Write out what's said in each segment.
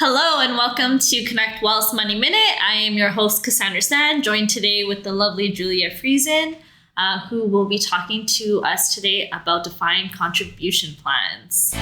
Hello and welcome to Connect Wealth's Money Minute. I am your host, Cassandra, joined today with the lovely Julia Friesen, who will be talking to us today about defined contribution plans.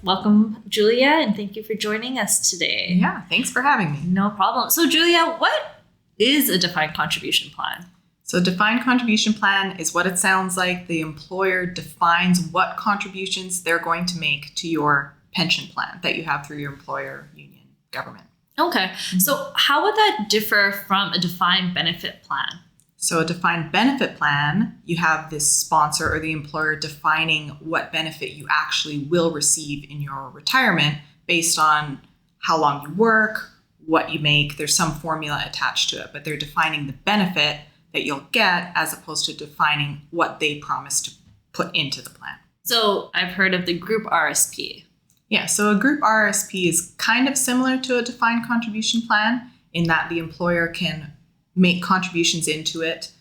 Welcome, Julia, and thank you for joining us today. Yeah, thanks for having me. No problem. So, Julia, what is a defined contribution plan? So a defined contribution plan is what it sounds like. The employer defines what contributions they're going to make to your pension plan that you have through your employer, union, government. Okay. So how would that differ from a defined benefit plan? So a defined benefit plan, you have this sponsor or the employer defining what benefit you actually will receive in your retirement based on how long you work, what you make. There's some formula attached to it, but they're defining the benefit that you'll get as opposed to defining what they promise to put into the plan. So I've heard of the group RSP. Yeah, so a group RSP is kind of similar to a defined contribution plan in that the employer can make contributions into it.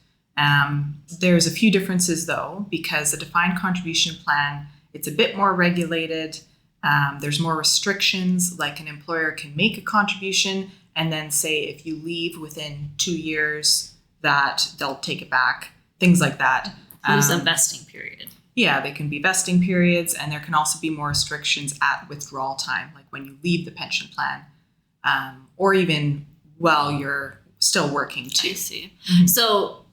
There's a few differences though, because a defined contribution plan, it's a bit more regulated. There's more restrictions, like an employer can make a contribution and then say if you leave within 2 years, that they'll take it back, things like that. There's a vesting period. Yeah, they can be vesting periods, and there can also be more restrictions at withdrawal time, like when you leave the pension plan, or even while you're still working too. I see. So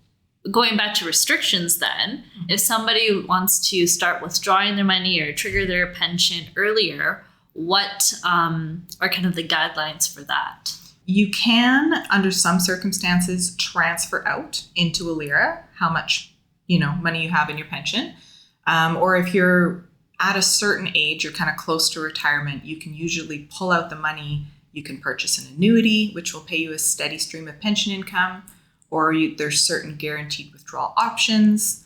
going back to restrictions then, if somebody wants to start withdrawing their money or trigger their pension earlier, what are kind of the guidelines for that? You can, under some circumstances, transfer out into a LIRA how much money you have in your pension. Or if you're at a certain age, you're kind of close to retirement, you can usually pull out the money. You can purchase an annuity, which will pay you a steady stream of pension income, or there's certain guaranteed withdrawal options,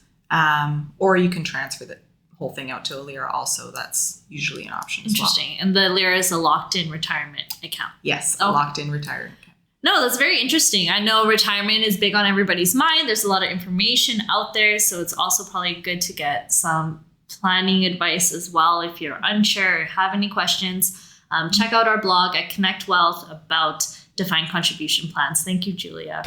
or you can transfer the whole thing out to a LIRA also. That's usually an option as well. Interesting. And the LIRA is a locked-in retirement account. Yes, a locked-in retirement account. No, that's very interesting. I know retirement is big on everybody's mind. There's a lot of information out there, so it's also probably good to get some planning advice as well. If you're unsure or have any questions, check out our blog at Connect Wealth about defined contribution plans. Thank you, Julia.